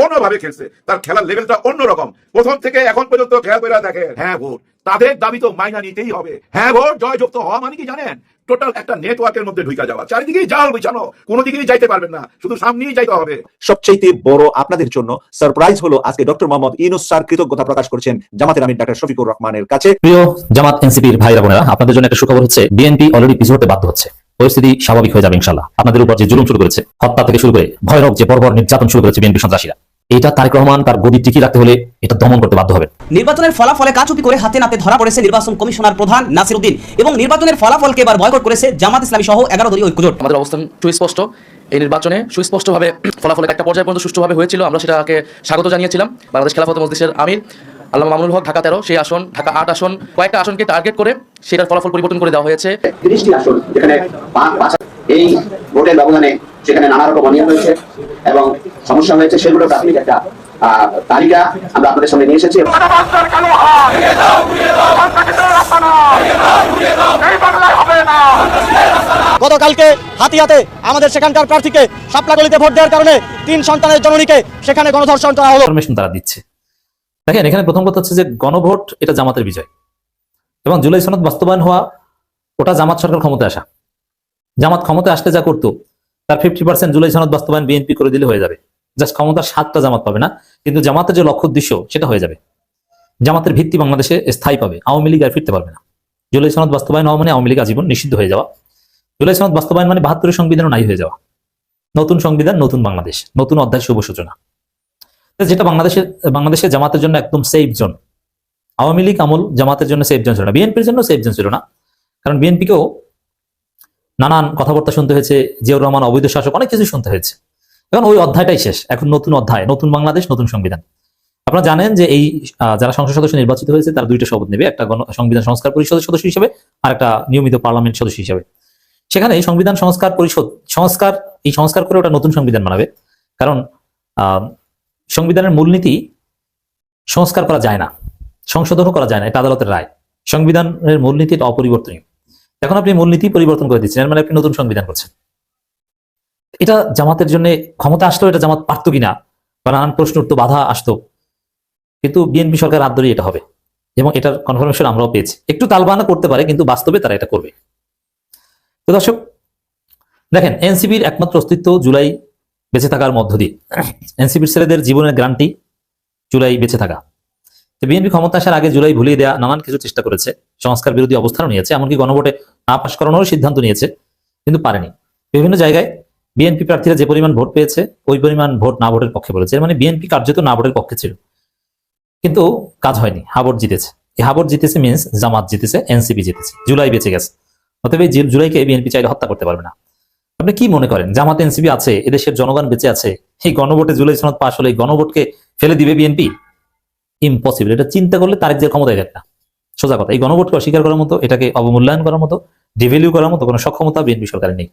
অন্যভাবে খেলছে, তার খেলার লেভেলটা অন্যরকম। প্রথম থেকে এখন পর্যন্ত খেলা করে দেখে। হ্যাঁ ভোট, তাদের দাবি তো মাইনা নিতেই হবে। হ্যাঁ ভোট জয়যুক্ত হওয়া মানে কি জানেন? টোটাল একটা নেটওয়ার্কের মধ্যে ঢুকে যাওয়া, চারিদিকেই জাল বিছানো, কোনো দিকেই যাইতে পারবেন না, শুধু সামনেই যাইতে হবে। সবচেয়ে বড় আপনাদের জন্য সারপ্রাইজ হলো আজকে ডক্টর মোহাম্মদ ইউনূস স্যার কৃতজ্ঞতা প্রকাশ করেছেন জামাতের আমির ডক্টর শফিকুর রহমানের কাছে। প্রিয় জামাত এনসিপির ভাইরা বোনেরা, আপনাদের জন্য একটা সুখবর হচ্ছে, বিএনপি অলরেডি পিছু হতে বাধ্য হচ্ছে। পরিস্থিতি স্বাভাবিক হয়ে যাবে ইনশাআল্লাহ। আপনাদের উপর যে জুলুম শুরু করেছে, হত্যা থেকে শুরু করে ভয়ানক যে বর্বর নির্যাতন শুরু করেছে বিএনপি সন্ত্রাসীরা, এটা তারেক রহমান তার গদি টিকিয়ে রাখতে হলে এটা দমন করতে বাধ্য হবে। নির্বাচনের ফলাফলে কারচুপি করে হাতে নাতে ধরা পড়েছে নির্বাচন কমিশনার প্রধান নাসির উদ্দিন এবং নির্বাচনের ফলাফলকে এবার বয়কট করেছে জামাত ইসলামী সহ 11 দলীয় ঐক্যজোট। আমাদের অবস্থান সুস্পষ্ট। এই নির্বাচনে সুস্পষ্টভাবে ফলাফলের একটা পর্যায় পর্যন্ত সুষ্ঠুভাবে হয়েছিল, আমরা সেটাকে স্বাগত জানিয়েছিলাম। বাংলাদেশ খেলাফত মজলিসের আমির আল্লামা মামুনুল হক ঢাকা 13 সেই আসন, ঢাকা 8 আসন, কয়েকটা আসনকে টার্গেট করে সেটার ফলাফল পরিবর্তন করে দেওয়া হয়েছে। 30টি আসন যেখানে এই ভোটের ব্যবধানে সেখানে নানা রকম অনিয়ম হয়েছে এবং সমস্যা হয়েছে, সেগুলো প্রাথমিক একটা তালিকা আমরা আপনাদের সামনে নিয়ে এসেছি। গতকালকে হাতিয়াতে আমাদের সেখানকার প্রার্থীকে শাপলাগলিতে ভোট দেওয়ার কারণে 3 সন্তানের জননীকে সেখানে গণধর্ষণ করা হলো। ইনফরমেশন তারা দিচ্ছে। দেখেন, এখানে প্রথম কথা হচ্ছে যে গণভোট এটা জামাতের বিজয় এবং জুলাই সনদ বাস্তবায়ন হওয়া ওটা জামাত সরকার ক্ষমতায় আসা। জামাত ক্ষমতায় আসলে যা করতো তার 50% জুলাই সনদ বাস্তবায়ন বিএনপি করে দিলে হয়ে যাবে। জাস্ট ক্ষমতার স্বাদটা জামাত পাবে না, কিন্তু জামাতের যে লক্ষ্য উদ্দেশ্য সেটা হয়ে যাবে। জামাতের ভিত্তি বাংলাদেশে স্থায়ী পাবে, আওয়ামী লীগ আর ফিরতে পারবে না। জুলাই সনদ বাস্তবায়ন হওয়া মানে আওয়ামী লীগ আজীবন নিষিদ্ধ হয়ে যাওয়া। জুলাই সনদ বাস্তবায়ন মানে 72 সংবিধানও নাই হয়ে যাওয়া। নতুন সংবিধান, নতুন বাংলাদেশ, নতুন অধ্যায়, শুভ সূচনা, যেটা বাংলাদেশের জামাতের জন্য একদম সেফ জোন। আওয়ামী লীগ আমল জামাতের জন্য সেফ জোন ছিল না, বিএনপির জন্য সেফ জোন ছিল না, কারণ বিএনপিকেও নানান কথাবার্তা শুনতে হয়েছে, জিয়াউর রহমান অবৈধ শাসক, অনেক কিছু শুনতে হয়েছে। এখন ওই অধ্যায়টাই শেষ, এখন নতুন অধ্যায়, নতুন বাংলাদেশ, নতুন সংবিধান। আপনারা জানেন যে এই যারা সংসদ সদস্য নির্বাচিত হয়েছে তারা 2টা শপথ নেবে, একটা সংবিধান সংস্কার পরিষদের সদস্য হিসেবে আর একটা নিয়মিত পার্লামেন্ট সদস্য হিসেবে। সেখানে এই সংবিধান সংস্কার পরিষদ সংস্কার করে ওটা নতুন সংবিধান বানাবে, কারণ সংবিধানের মূলনীতি সংস্কার করা যায় না, সংশোধনও করা যায় না, এটা আদালতের রায়। সংবিধানের মূলনীতি এটা অপরিবর্তনীয়। এখন আপনি মূলনীতি পরিবর্তন করে দিচ্ছেন, মানে আপনি নতুন সংবিধান করছেন। এটা জামাতের জন্য ক্ষমতা আসলেও এটা জামাত পারত কিনা বা নানান প্রশ্ন উঠতো, বাধা আসতো, কিন্তু বিএনপি সরকার হাত ধরেই এটা হবে এবং এটার কনফার্মেশন আমরাও পেয়েছি। একটু তালবাহানা করতে পারে, কিন্তু বাস্তবে তারা এটা করবে। তো দর্শক দেখেন, এনসিপির একমাত্র অস্তিত্ব জুলাই বেঁচে থাকার মধ্য দিয়ে। এনসিপির ছেলেদের জীবনের গ্রান্টি জুলাই বেঁচে থাকা। তো বিএনপি ক্ষমতা আসার আগে জুলাই ভুলিয়ে দেওয়া নানান কিছু চেষ্টা করেছে, সংস্কার বিরোধী অবস্থানও নিয়েছে, এমনকি গণভোটে না পাশ করানোর সিদ্ধান্ত নিয়েছে, কিন্তু পারেনি। বিভিন্ন জায়গায় বিএনপি প্রার্থীরা যে পরিমাণ ভোট পেয়েছে ওই পরিমাণ ভোট না ভোটের পক্ষে বলেছে, মানে বিএনপি কার্যত না ভোটের পক্ষে ছিল, কিন্তু কাজ হয়নি, হাবট জিতেছে। এই হাবট জিতেছে মিন্স জামাত জিতেছে, এনসিপি জিতেছে, জুলাই বেঁচে গেছে। অতএব এই জুলাইকে বিএনপি চাইলে হত্যা করতে পারবে না। আপনি কি মনে করেন জামাত এনসিপি আছে, এদেশের জনগণ বেঁচে আছে, এই গণভোটে জুলাই সনদ পাশ হলে গণভোটকে ফেলে দিবে বিএনপি? ইম্পসিবল। এটা চিন্তা করলে তারেক জিয়ার ক্ষমতায় দেখ না, সোজা কথা। এই গণভোটকে অস্বীকার করার মতো, এটাকে অবমূল্যায়ন করার মতো, ডিভ্যালু করার মতো কোনো সক্ষমতা বিএনপি সরকারের নেই।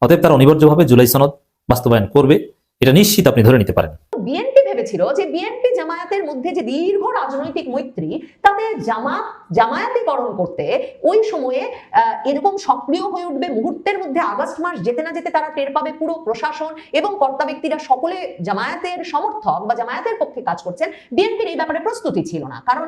অতএব তারা অনিবার্যভাবে জুলাই সনদ বাস্তবায়ন করবে, এটা নিশ্চিত আপনি ধরে নিতে পারেন। বিএনপি ভেবেছিল যে বিএনপি জামায়াতের মধ্যে যে দীর্ঘ রাজনৈতিক মৈত্রী, তাতে জামায়াতীকরণ করতে ওই সময়ে এরকম সক্রিয় হয়ে উঠবে মুহূর্তের মধ্যে। আগস্ট মাস যেতে না যেতে তারা টের পাবে পুরো প্রশাসন এবং কর্তা ব্যক্তিরা সকলে জামায়াতের সমর্থক বা জামায়াতের পক্ষে কাজ করছেন। বিএনপির এই ব্যাপারে প্রস্তুতি ছিল না, কারণ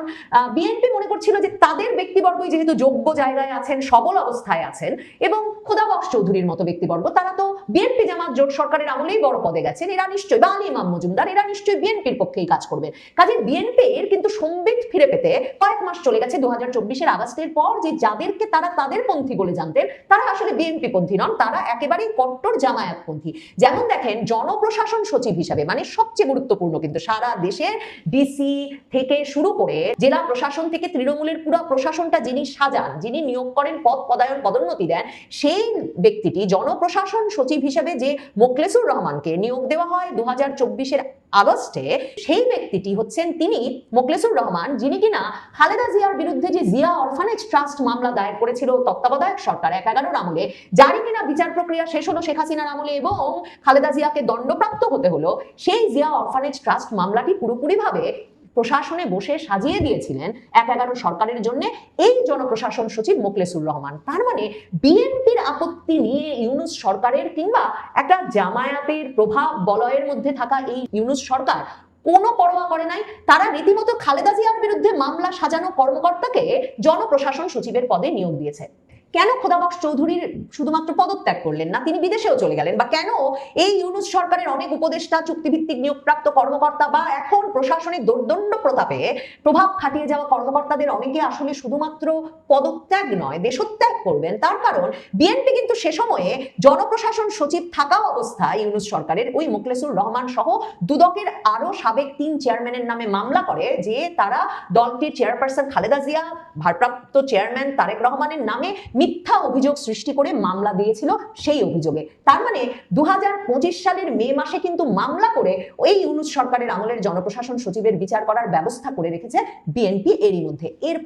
বিএনপি মনে করছিল যে তাদের ব্যক্তিবর্গই যেহেতু যোগ্য জায়গায় আছেন, সবল অবস্থায় আছেন, এবং খোদাবক্স চৌধুরীর মতো ব্যক্তিবর্গ, তারা তো বিএনপি জামাত জোট সরকারের আমলেই বড় পদে গেছেন, এরা নিশ্চয়ই, বা আলী ইমাম মজুমদার, এরা নিশ্চয়ই বিএনপির পক্ষেই কাজ করবে। কাজে বিএনপির কিন্তু সম্বিত ফিরে পেতে কয়েক মাস চলে গেছে। 2024 আগস্টের পর যে যাদেরকে তারা তাদের পন্থী বলে জানতেন, তারা আসলে বিএনপি পন্থী নন, তারা একেবারেই কট্টর জামায়াত পন্থী। যেমন দেখেন, জনপ্রশাসন সচিব হিসাবে, মানে সবচেয়ে গুরুত্বপূর্ণ কিন্তু সারা দেশের ডিসি থেকে শুরু করে জেলা প্রশাসন থেকে তৃণমূলের পুরো প্রশাসনটা যিনি সাজান, যিনি নিয়োগ করেন, পদ পদায়ন পদোন্নতি দেন, সেই ব্যক্তিটি জনপ্রশাসন সচিব হিসাবে যে মোখলেসুর রহমানকে নিয়োগ দেওয়া হয় 2024 আগস্টে, সেই ব্যক্তিটি হচ্ছেন তিনি মোখলেসুর রহমান, যিনি কিনা খালেদা জিয়ার বিরুদ্ধে যে জিয়া অরফানেজ ট্রাস্ট মামলা দায়ের করেছিল তত্ত্বাবধায়ক সরকার 11 আমলে, যারই কিনা বিচার প্রক্রিয়া শেষ হলো শেখ হাসিনার আমলে এবং খালেদা জিয়াকে দণ্ডপ্রাপ্ত হতে হলো, সেই জিয়া অরফানেজ ট্রাস্ট মামলাটি পুরোপুরিভাবে প্রশাসনে বসে সাজিয়ে দিয়েছিলেন ১/১১ সরকারের জন্য এই জনপ্রশাসন সচিব মোখলেসুর রহমান। তার মানে বিএনপির আপত্তি নিয়ে ইউনূস সরকারের কিংবা একটা জামায়াতের প্রভাব বলয়ের মধ্যে থাকা এই ইউনূস সরকার কোনো পরোয়া করে নাই। তারা রীতিমতো খালেদা জিয়ার বিরুদ্ধে মামলা সাজানো কর্মকর্তাকে জনপ্রশাসন সচিবের পদে নিয়োগ দিয়েছে। কেন খোদাবক্স চৌধুরীর শুধুমাত্র পদত্যাগ করলেন না, তিনি বিদেশেও চলে গেলেন? বা কেন এই ইউনূস সরকারের অনেক উপদেষ্টা, চুক্তিভিত্তিক নিয়োগপ্রাপ্ত কর্মকর্তা বা এখন প্রশাসনের দোর্দণ্ড প্রতাপে প্রভাব খাটিয়ে যাওয়া কর্মকর্তাদের অনেকে আসলে শুধুমাত্র পদত্যাগ নয়, দেশত্যাগ করবেন? তার কারণ বিএনপি কিন্তু সে সময়ে জনপ্রশাসন সচিব থাকা অবস্থায় ইউনূস সরকারের ওই মোখলেসুর রহমান সহ দুদকের আরো সাবেক ৩ চেয়ারম্যানের নামে মামলা করে যে তারা দলটির চেয়ারপারসন খালেদা জিয়া, ভারপ্রাপ্ত চেয়ারম্যান তারেক রহমানের নামে মিথ্যা অভিযোগ সৃষ্টি করে মামলা দিয়েছিল সেই অভিযোগে। তার মানে 2025 সালের মে মাসে কিন্তু মামলা করে ওই ইউনূস সরকারের আমলের জনপ্রশাসন সচিবের বিচার করার ব্যবস্থা করে রেখেছে বিএনপি এরই মধ্যে। এরপর